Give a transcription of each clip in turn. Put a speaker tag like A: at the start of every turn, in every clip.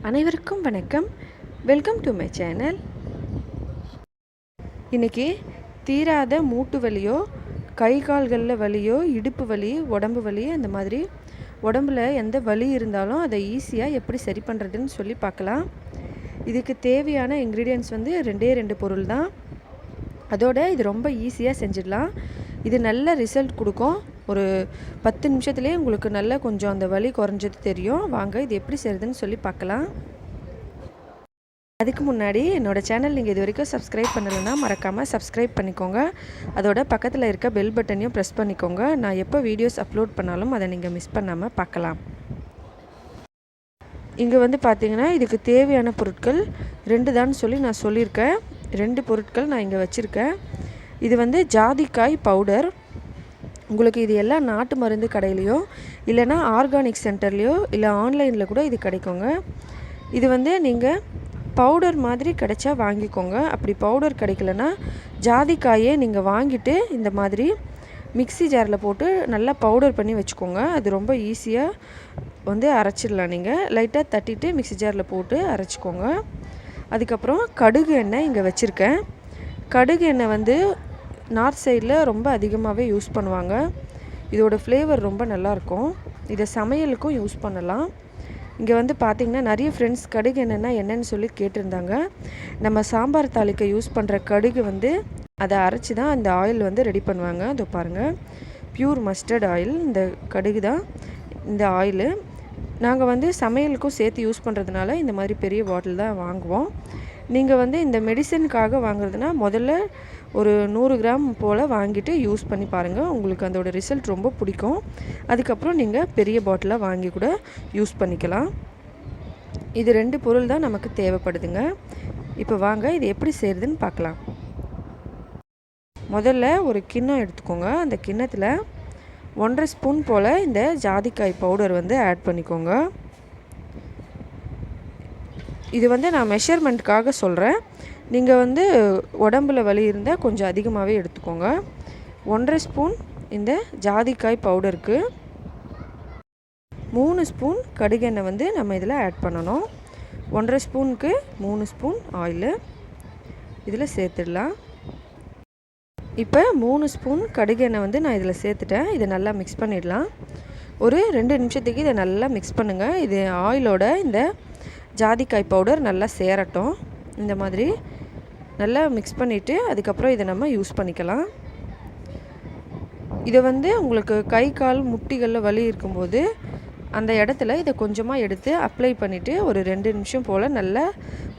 A: அனைவருக்கும் வணக்கம். Welcome to my channel. இன்றைக்கி தீராத மூட்டு வலியோ, கை கால்களில் வலியோ, இடுப்பு வலி, உடம்பு வலி, அந்த மாதிரி உடம்புல எந்த வலி இருந்தாலும் அதை ஈஸியாக எப்படி சரி பண்ணுறதுன்னு சொல்லி பார்க்கலாம். இதுக்கு தேவையான இன்க்ரீடியன்ட்ஸ் வந்து 2 பொருள் தான். அதோட இது ரொம்ப ஈஸியாக செஞ்சிடலாம். இது நல்ல ரிசல்ட் கொடுக்கும். ஒரு 10 நிமிஷத்துலேயே உங்களுக்கு நல்ல கொஞ்சம் அந்த வலி குறைஞ்சது தெரியும். வாங்க இது எப்படி செய்கிறதுன்னு சொல்லி பார்க்கலாம். அதுக்கு முன்னாடி என்னோடய சேனல் நீங்கள் இது வரைக்கும் சப்ஸ்கிரைப் பண்ணலைன்னா மறக்காமல் சப்ஸ்கிரைப் பண்ணிக்கோங்க. அதோட பக்கத்தில் இருக்க பெல் பட்டனையும் ப்ரெஸ் பண்ணிக்கோங்க. நான் எப்போ வீடியோஸ் அப்லோட் பண்ணாலும் அதை நீங்கள் மிஸ் பண்ணாமல் பார்க்கலாம். இங்கே வந்து பார்த்திங்கன்னா இதுக்கு தேவையான பொருட்கள் 2 தான் சொல்லி நான் சொல்லியிருக்கேன். 2 பொருட்கள் நான் இங்கே வச்சுருக்கேன். இது வந்து ஜாதிக்காய் பவுடர். உங்களுக்கு இது எல்லாம் நாட்டு மருந்து கடையிலையோ இல்லைனா ஆர்கானிக் சென்டர்லேயோ இல்லை ஆன்லைனில் கூட இது கிடைக்குங்க. இது வந்து நீங்கள் பவுடர் மாதிரி கிடைச்சா வாங்கிக்கோங்க. அப்படி பவுடர் கிடைக்கலன்னா ஜாதிக்காயே நீங்கள் வாங்கிட்டு இந்த மாதிரி மிக்ஸி ஜாரில் போட்டு நல்லா பவுடர் பண்ணி வச்சுக்கோங்க. அது ரொம்ப ஈஸியாக வந்து அரைச்சிடலாம். நீங்கள் லைட்டாக தட்டிட்டு மிக்ஸி ஜாரில் போட்டு அரைச்சிக்கோங்க. அதுக்கப்புறம் கடுகு எண்ணெய் இங்கே வச்சுருக்கேன். கடுகு எண்ணெய் வந்து நார்த் சைடில் ரொம்ப அதிகமாகவே யூஸ் பண்ணுவாங்க. இதோட ஃப்ளேவர் ரொம்ப நல்லாயிருக்கும். இதை சமையலுக்கும் யூஸ் பண்ணலாம். இங்கே வந்து பார்த்திங்கன்னா நிறைய ஃப்ரெண்ட்ஸ் கடுகு எண்ணெய்னா என்னென்னு சொல்லி கேட்டிருந்தாங்க. நம்ம சாம்பார் தாளிக்க யூஸ் பண்ணுற கடுகு வந்து அதை அரைச்சி தான் இந்த ஆயில் வந்து ரெடி பண்ணுவாங்க. இதோ பாருங்கள், பியூர் மஸ்டர்ட் ஆயில். இந்த கடுகு தான் இந்த ஆயிலு. நாங்கள் வந்து சமையலுக்கும் சேர்த்து யூஸ் பண்ணுறதுனால இந்த மாதிரி பெரிய பாட்டில் தான் வாங்குவோம். நீங்கள் வந்து இந்த மெடிசனுக்காக வாங்குறதுனா முதல்ல ஒரு 100 கிராம் போல் வாங்கிட்டு யூஸ் பண்ணி பாருங்கள். உங்களுக்கு அதோட ரிசல்ட் ரொம்ப பிடிக்கும். அதுக்கப்புறம் நீங்கள் பெரிய பாட்டிலாக வாங்கி கூட யூஸ் பண்ணிக்கலாம். இது 2 பொருள் தான் நமக்கு தேவைப்படுதுங்க. இப்போ வாங்க இது எப்படி செய்கிறதுன்னு பார்க்கலாம். முதல்ல ஒரு கிண்ணம் எடுத்துக்கோங்க. அந்த கிண்ணத்தில் 1.5 ஸ்பூன் போல் இந்த ஜாதிக்காய் பவுடர் வந்து ஆட் பண்ணிக்கோங்க. இது வந்து நான் மெஷர்மெண்ட்டுக்காக சொல்கிறேன். நீங்கள் வந்து உடம்புல வலி இருந்தால் கொஞ்சம் அதிகமாகவே எடுத்துக்கோங்க. 1.5 ஸ்பூன் இந்த ஜாதிக்காய் பவுடருக்கு 3 ஸ்பூன் கடுகெண்ணெய் வந்து நம்ம இதில் ஆட் பண்ணணும். 1.5 ஸ்பூனுக்கு 3 ஸ்பூன் ஆயிலு இதில் சேர்த்துடலாம். இப்போ 3 ஸ்பூன் கடுகெண்ணெய் வந்து நான் இதில் சேர்த்துட்டேன். இதை நல்லா மிக்ஸ் பண்ணிடலாம். ஒரு 2 நிமிஷத்துக்கு இதை நல்லா மிக்ஸ் பண்ணுங்கள். இது ஆயிலோட இந்த ஜாதிக்காய் பவுடர் நல்லா சேரட்டும். இந்த மாதிரி நல்லா மிக்ஸ் பண்ணிவிட்டு அதுக்கப்புறம் இதை நம்ம யூஸ் பண்ணிக்கலாம். இதை வந்து உங்களுக்கு கை கால் முட்டிகளில் வலி இருக்கும்போது அந்த இடத்துல இதை கொஞ்சமாக எடுத்து அப்ளை பண்ணிவிட்டு ஒரு 2 நிமிஷம் போல் நல்லா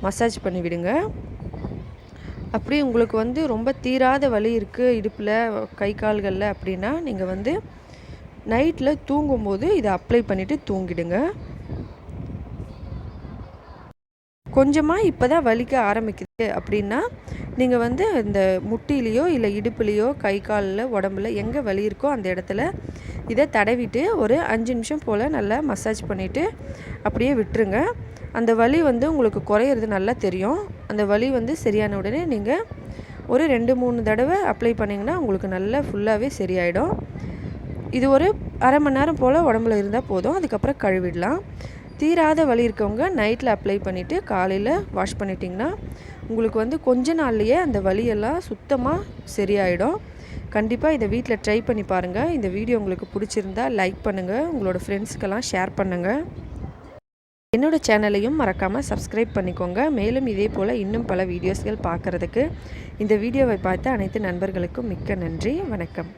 A: மசாஜ் பண்ணி விடுங்க. அப்படி உங்களுக்கு வந்து ரொம்ப தீராத வலி இருக்குது இடுப்பில் கை கால்களில் அப்படின்னா நீங்கள் வந்து நைட்டில் தூங்கும்போது இதை அப்ளை பண்ணிவிட்டு தூங்கிடுங்க. கொஞ்சமாக இப்போ தான் வலிக்க ஆரம்பிக்குது அப்படின்னா நீங்கள் வந்து இந்த முட்டிலேயோ இல்லை இடுப்புலேயோ கை காலில் உடம்புல எங்கே வலி இருக்கோ அந்த இடத்துல இதை தடவிட்டு ஒரு 5 நிமிஷம் போல் நல்லா மசாஜ் பண்ணிவிட்டு அப்படியே விட்டுருங்க. அந்த வலி வந்து உங்களுக்கு குறையிறது நல்லா தெரியும். அந்த வலி வந்து சரியான உடனே நீங்கள் ஒரு 2-3 தடவை அப்ளை பண்ணிங்கன்னா உங்களுக்கு நல்லா ஃபுல்லாகவே சரியாயிடும். இது ஒரு அரை மணி நேரம் போல் உடம்புல இருந்தால் போதும். அதுக்கப்புறம் கழுவிடலாம். தீராத வலி இருக்கவங்க நைட்டில் அப்ளை பண்ணிவிட்டு காலையில் வாஷ் பண்ணிட்டிங்கன்னா உங்களுக்கு வந்து கொஞ்ச நாள்லையே அந்த வலியெல்லாம் சுத்தமாக சரியாயிடும். கண்டிப்பாக இதை வீட்டில் ட்ரை பண்ணி பாருங்கள். இந்த வீடியோ உங்களுக்கு பிடிச்சிருந்தா லைக் பண்ணுங்கள், உங்களோட ஃப்ரெண்ட்ஸ்க்கெல்லாம் ஷேர் பண்ணுங்கள். என்னோடய சேனலையும் மறக்காமல் சப்ஸ்கிரைப் பண்ணிக்கோங்க. மேலும் இதே போல் இன்னும் பல வீடியோஸ்கள் பார்க்குறதுக்கு இந்த வீடியோவை பார்த்த அனைத்து நண்பர்களுக்கும் மிக்க நன்றி. வணக்கம்.